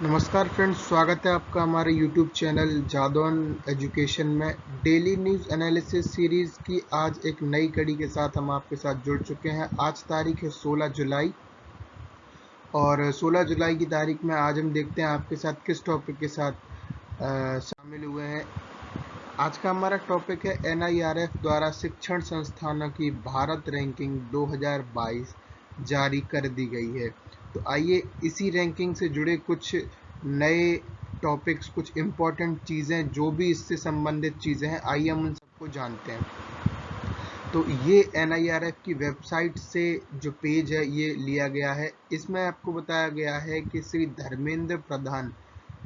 नमस्कार फ्रेंड्स, स्वागत है आपका हमारे YouTube चैनल जादौन एजुकेशन में। डेली न्यूज़ एनालिसिस सीरीज़ की आज एक नई कड़ी के साथ हम आपके साथ जुड़ चुके हैं। आज तारीख है 16 जुलाई और 16 जुलाई की तारीख में आज हम देखते हैं आपके साथ किस टॉपिक के साथ शामिल हुए हैं। आज का हमारा टॉपिक है NIRF द्वारा शिक्षण संस्थानों की भारत रैंकिंग 2022 जारी कर दी गई है। तो आइए इसी रैंकिंग से जुड़े कुछ नए टॉपिक्स, कुछ इम्पोर्टेंट चीज़ें, जो भी इससे संबंधित चीज़ें हैं, आइए हम उन सबको जानते हैं। तो ये NIRF की वेबसाइट से जो पेज है ये लिया गया है। इसमें आपको बताया गया है कि श्री धर्मेंद्र प्रधान,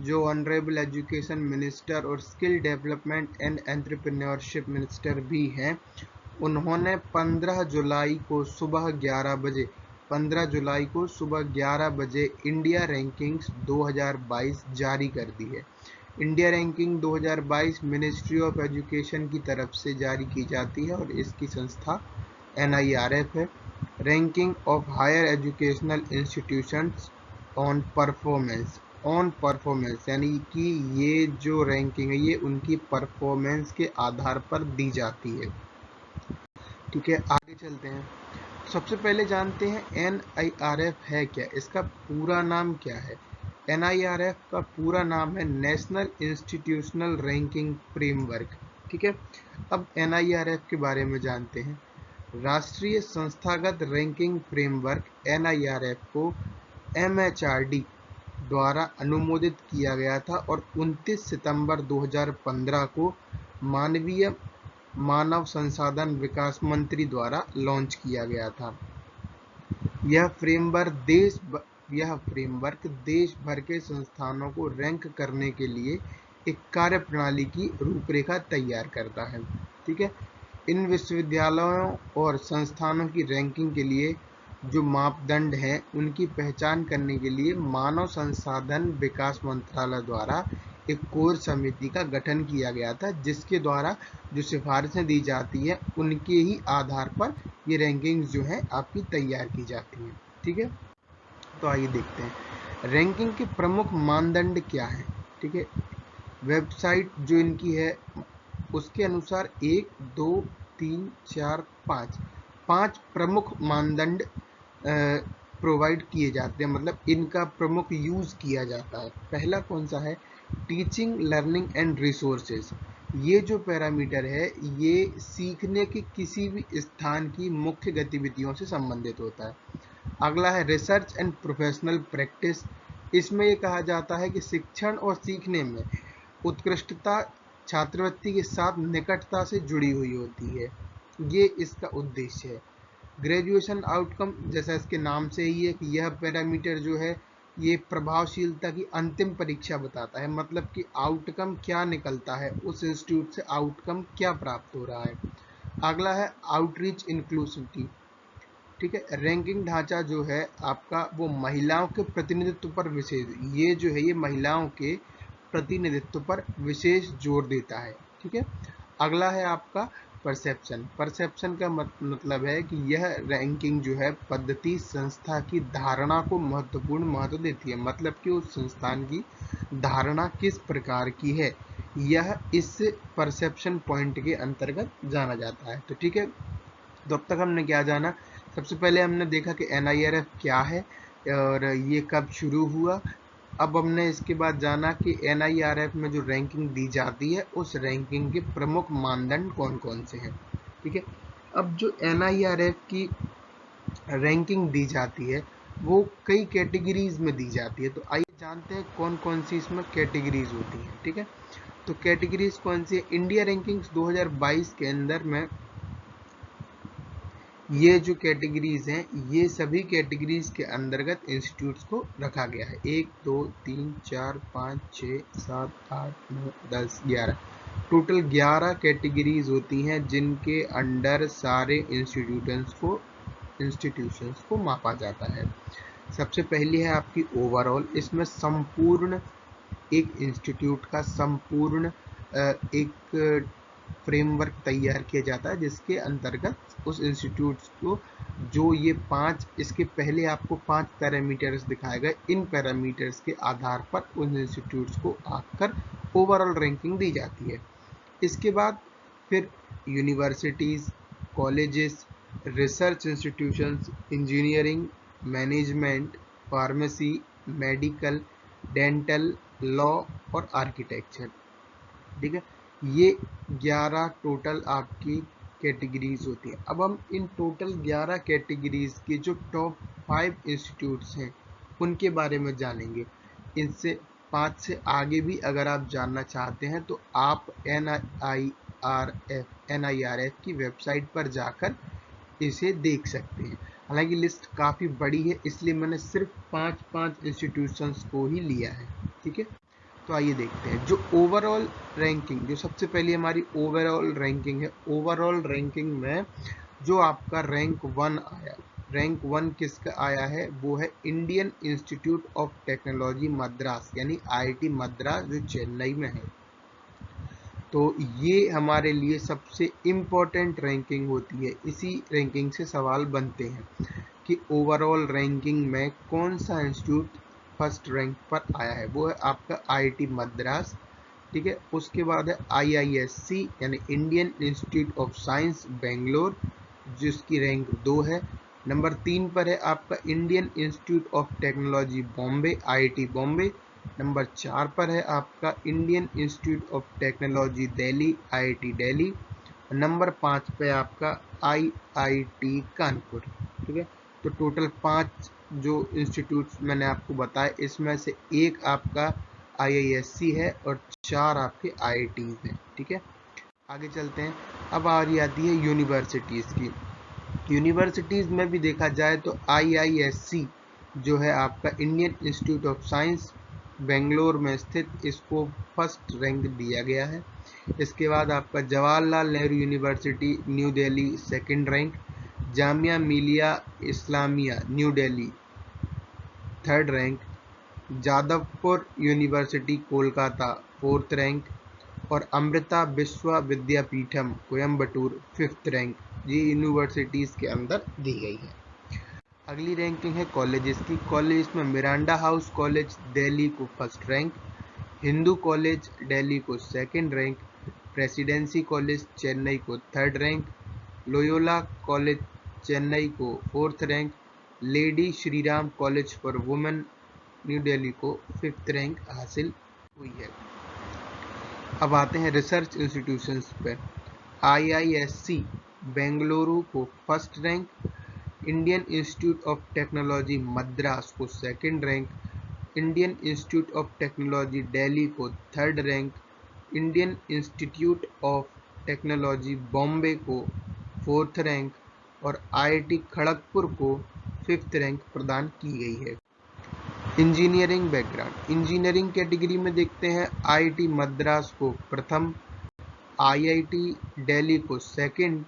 जो ऑनरेबल एजुकेशन मिनिस्टर और skill development and entrepreneurship minister भी हैं, उन्होंने 15 जुलाई को सुबह 11 बजे इंडिया रैंकिंग्स 2022 जारी कर दी है। India ranking 2022 ministry of education की तरफ से जारी की जाती है और इसकी संस्था NIRF है। Ranking of higher educational institutions on performance यानी कि ये जो रैंकिंग है ये उनकी परफॉर्मेंस के आधार पर दी जाती है। ठीक है, आगे चलते हैं। सबसे पहले जानते हैं NIRF है क्या, इसका पूरा नाम क्या है। NIRF का पूरा नाम है नेशनल इंस्टीट्यूशनल रैंकिंग फ्रेमवर्क। ठीक है, अब NIRF के बारे में जानते हैं। राष्ट्रीय संस्थागत रैंकिंग फ्रेमवर्क NIRF को MHRD द्वारा अनुमोदित किया गया था और 29 सितंबर 2015 को मानव संसाधन विकास मंत्री द्वारा लॉन्च किया गया था। यह फ्रेमवर्क देश भर के संस्थानों को रैंक करने के लिए एक कार्यप्रणाली की रूपरेखा तैयार करता है। ठीक है, इन विश्वविद्यालयों और संस्थानों की रैंकिंग के लिए जो मापदंड हैं उनकी पहचान करने के लिए मानव संसाधन विकास मंत्रालय द्वारा एक कोर समिति का गठन किया गया था, जिसके द्वारा जो सिफारिशें दी जाती हैं उनके ही आधार पर ये रैंकिंग्स जो हैं आपकी तैयार की जाती हैं। ठीक है, तो आइए देखते हैं रैंकिंग के प्रमुख मानदंड क्या हैं। ठीक है, वेबसाइट जो इनकी है उसके अनुसार 1, 2, 3, 4, 5 प्रमुख मानदंड प्रोवाइड किए जाते हैं, मतलब इनका प्रमुख यूज़ किया जाता है। पहला कौन सा है, टीचिंग लर्निंग एंड रिसोर्सेज। ये जो पैरामीटर है ये सीखने के किसी भी स्थान की मुख्य गतिविधियों से संबंधित होता है। अगला है रिसर्च एंड प्रोफेशनल प्रैक्टिस। इसमें ये कहा जाता है कि शिक्षण और सीखने में उत्कृष्टता छात्रवृत्ति के साथ निकटता से जुड़ी हुई होती है, ये इसका उद्देश्य है। ग्रेजुएशन आउटकम, जैसा इसके नाम से ही है कि यह पैरामीटर जो है ये प्रभावशीलता की अंतिम परीक्षा बताता है, मतलब कि आउटकम क्या निकलता है, उस इंस्टीट्यूट से आउटकम क्या प्राप्त हो रहा है। अगला है आउटरीच इंक्लूसिविटी। ठीक है, रैंकिंग ढांचा जो है आपका वो महिलाओं के प्रतिनिधित्व पर विशेष, ये जो है ये महिलाओं के प्रतिनिधित्व पर विशेष जोर देता है। ठीक है, अगला है आपका परसेप्शन का मतलब है कि यह रैंकिंग जो है पद्धति संस्था की धारणा को महत्वपूर्ण महत्व देती है, मतलब कि उस संस्थान की धारणा किस प्रकार की है, यह इस परसेप्शन पॉइंट के अंतर्गत जाना जाता है। तो ठीक है, तो अब तक हमने क्या जाना, सबसे पहले हमने देखा कि NIRF क्या है और ये कब शुरू हुआ। अब हमने इसके बाद जाना कि NIRF में जो रैंकिंग दी जाती है उस रैंकिंग के प्रमुख मानदंड कौन कौन से हैं। ठीक है, अब जो NIRF की रैंकिंग दी जाती है वो कई कैटेगरीज में दी जाती है। तो आइए जानते हैं कौन कौन सी इसमें कैटेगरीज होती हैं। ठीक है, तो कैटेगरीज कौन सी है, इंडिया रैंकिंग्स 2022 के अंदर में ये जो कैटेगरीज हैं ये सभी कैटेगरीज के अंतर्गत इंस्टीट्यूट्स को रखा गया है। 1, 2, 3, 4, 5, 6, 7, 8, 9, 10, 11, टोटल 11 कैटेगरीज होती हैं जिनके अंडर सारे इंस्टीट्यूशंस को मापा जाता है। सबसे पहली है आपकी ओवरऑल, इसमें संपूर्ण एक इंस्टीट्यूट का संपूर्ण एक फ्रेमवर्क तैयार किया जाता है, जिसके अंतर्गत उस इंस्टीट्यूट को जो ये 5, इसके पहले आपको 5 पैरामीटर्स दिखाए गए, इन पैरामीटर्स के आधार पर उन इंस्टीट्यूट्स को आकर ओवरऑल रैंकिंग दी जाती है। इसके बाद फिर universities, colleges, research institutions, engineering, management, pharmacy, medical, dental, law और आर्किटेक्चर, ठीक है। ये 11 टोटल आपकी कैटेगरीज होती है। अब हम इन टोटल 11 कैटेगरीज के जो टॉप 5 इंस्टीट्यूट्स हैं उनके बारे में जानेंगे। इनसे 5 से आगे भी अगर आप जानना चाहते हैं तो आप NIRF की वेबसाइट पर जाकर इसे देख सकते हैं। हालांकि लिस्ट काफ़ी बड़ी है, इसलिए मैंने सिर्फ 5 इंस्टीट्यूशंस को ही लिया है, ठीक है। तो आइए देखते हैं जो ओवरऑल रैंकिंग, जो सबसे पहले हमारी ओवरऑल रैंकिंग है। ओवरऑल रैंकिंग में जो आपका रैंक 1 आया, रैंक 1 किसका आया है, वो है Indian institute of technology Madras, यानी IIT मद्रास, जो चेन्नई में है। तो ये हमारे लिए सबसे इम्पोर्टेंट रैंकिंग होती है। इसी रैंकिंग से सवाल बनते हैं कि ओवरऑल रैंकिंग में कौन सा इंस्टीट्यूट फर्स्ट रैंक पर आया है। वो है आपका IIT मद्रास, ठीक है। उसके बाद है IISc यानी Indian institute of science Bangalore, जिसकी रैंक 2 है। नंबर 3 पर है आपका Indian institute of technology Bombay, IIT Bombay. Number 4 पर है आपका Indian institute of technology Delhi, IIT Delhi. Number 5 पे आपका IIT कानपुर, ठीक है। तो टोटल 5 जो इंस्टीट्यूट्स मैंने आपको बताया, इसमें से एक आपका IISc है और 4 आपके IITs हैं, ठीक है। आगे चलते हैं। अब आ रही आती है यूनिवर्सिटीज़ की। यूनिवर्सिटीज़ में भी देखा जाए तो IISc जो है आपका Indian institute of science Bangalore में स्थित, इसको फर्स्ट रैंक दिया गया है। इसके बाद आपका Jawaharlal Nehru university New Delhi second rank, Jamia Millia Islamia New Delhi third rank, Jadavpur university Kolkata fourth rank और अमृता विश्व विद्यापीठम कोयम्बटूर फिफ्थ रैंक, ये यूनिवर्सिटीज़ के अंदर दी गई है। अगली रैंकिंग है कॉलेजेस की। कॉलेज में मिरांडा हाउस कॉलेज दिल्ली को first rank, Hindu college Delhi को second rank, presidency college Chennai को third rank, Loyola college Chennai को fourth rank, lady Shriram college for women new Delhi को फिफ्थ रैंक हासिल हुई है। अब आते हैं रिसर्च इंस्टीट्यूशंस पे। IISc बेंगलुरु को first rank, Indian institute of technology Madras को second rank, Indian institute of technology Delhi को third rank, Indian institute of technology Bombay को फोर्थ रैंक और IIT खड़गपुर को फिफ्थ रैंक प्रदान की गई है। इंजीनियरिंग बैकग्राउंड, इंजीनियरिंग कैटेगरी में देखते हैं IIT मद्रास को प्रथम, IIT दिल्ली को सेकंड,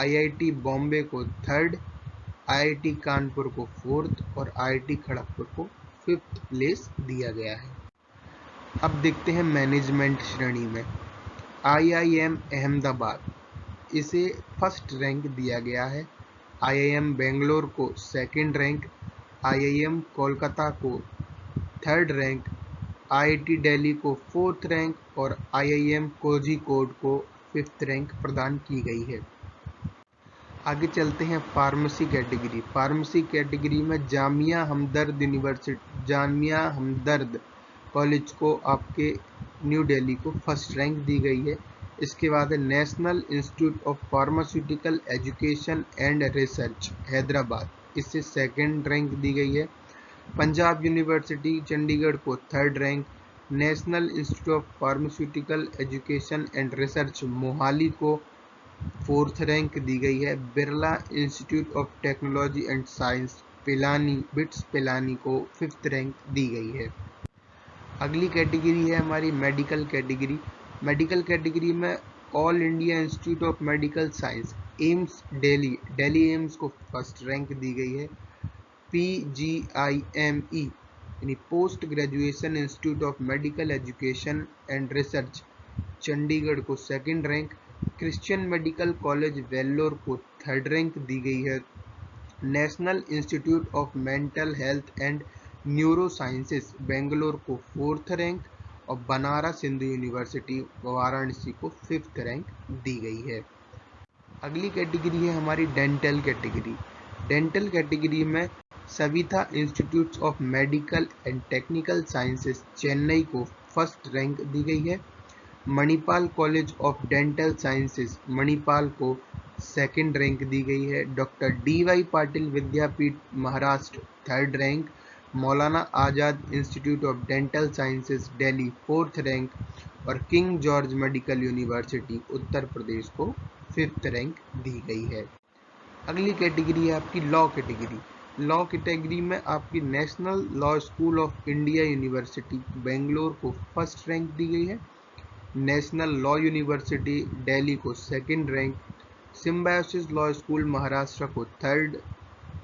IIT बॉम्बे को थर्ड, IIT कानपुर को फोर्थ और IIT खड़गपुर को फिफ्थ प्लेस दिया गया है। अब देखते हैं मैनेजमेंट श्रेणी में। IIM अहमदाबाद, इसे फर्स्ट रैंक दिया गया है। IIM बेंगलोर को सेकंड रैंक, IIM कोलकाता को थर्ड रैंक, IIT दिल्ली को फोर्थ रैंक और IIM कोझिकोड को फिफ्थ रैंक प्रदान की गई है। आगे चलते हैं फार्मेसी कैटेगरी। फार्मेसी कैटेगरी में जामिया हमदर्द यूनिवर्सिटी, जामिया हमदर्द कॉलेज को आपके न्यू दिल्ली को फर्स्ट रैंक दी गई है। इसके बाद है national institute of pharmaceutical education and research Hyderabad, इससे सेकंड रैंक दी गई है। पंजाब यूनिवर्सिटी चंडीगढ़ को third rank, national institute of pharmaceutical education and research Mohali को फोर्थ रैंक दी गई है। Birla institute of technology and science Pilani, bits Pilani को फिफ्थ रैंक दी गई है। अगली कैटेगरी है हमारी मेडिकल कैटेगरी। मेडिकल कैटेगरी में all India institute of medical science AIIMS Delhi, Delhi AIIMS को फर्स्ट रैंक दी गई है। PGIME यानी post graduation institute of medical education and research Chandigarh को second rank, Christian medical college Vellore को 3rd रैंक दी गई है। National institute of mental health and neuro sciences Bangalore को 4th रैंक और बनारस हिंदू यूनिवर्सिटी वाराणसी को 5th रैंक दी गई है। अगली कैटेगरी है हमारी डेंटल कैटेगरी। डेंटल कैटेगरी में Savita institute of medical and technical sciences Chennai को 1st रैंक दी गई है। Manipal college of dental sciences Manipal को 2nd रैंक दी गई है। Doctor DY Patil Vidyapeeth Maharashtra 3rd rank. Maulana Azad institute of dental sciences Delhi 4th rank और King George medical university Uttar Pradesh को 5th रैंक दी गई है। अगली कैटेगरी है आपकी लॉ कैटेगरी। लॉ कैटेगरी में आपकी national law school of India university Bangalore को 1st रैंक दी गई है। नेशनल लॉ यूनिवर्सिटी दिल्ली को 2nd rank, Symbiosis Law School Maharashtra को 3rd,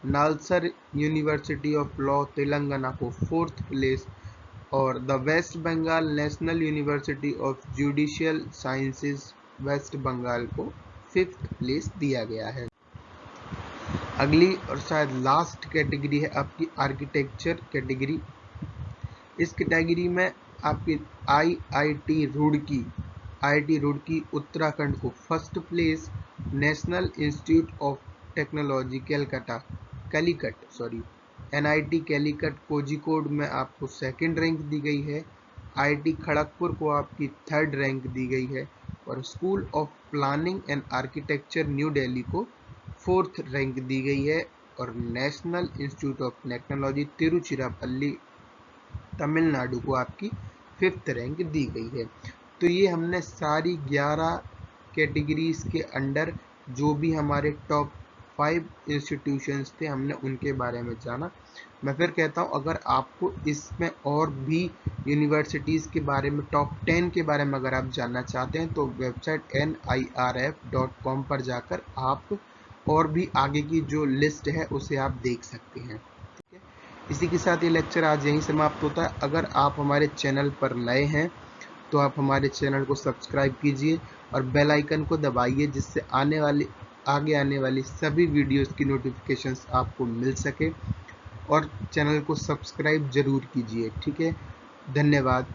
NALSAR University of Law Telangana को 4th प्लेस और the West Bengal National University of Judicial Sciences West Bengal को 5th प्लेस दिया गया है। अगली और शायद लास्ट कैटेगरी है आपकी आर्किटेक्चर कैटेगरी। इस कैटेगरी में आपकी IIT रुड़की उत्तराखंड को 1st place, national institute of technology NIT Calicut Kozhikode में आपको 2nd रैंक दी गई है। IIT खड़गपुर को आपकी 3rd रैंक दी गई है और school of planning and architecture new Delhi को 4th रैंक दी गई है और national institute of technology Tiruchirappalli Tamil Nadu को आपकी 5th रैंक दी गई है। तो ये हमने सारी 11 कैटेगरीज के अंडर जो भी हमारे टॉप 5 इंस्टीट्यूशंस थे हमने उनके बारे में जाना। मैं फिर कहता हूँ अगर आपको इसमें और भी यूनिवर्सिटीज़ के बारे में टॉप 10 के बारे में अगर आप जानना चाहते हैं तो वेबसाइट nirf.com पर जाकर आप और भी आगे की जो लिस्ट है उसे आप देख सकते हैं। ठीक है, इसी के साथ ये लेक्चर आज यहीं समाप्त होता है। अगर आप हमारे चैनल पर नए हैं तो आप हमारे चैनल को सब्सक्राइब कीजिए और बेल आइकन को दबाइए जिससे आगे आने वाली सभी वीडियोस की नोटिफिकेशंस आपको मिल सके और चैनल को सब्सक्राइब जरूर कीजिए। ठीक है, धन्यवाद।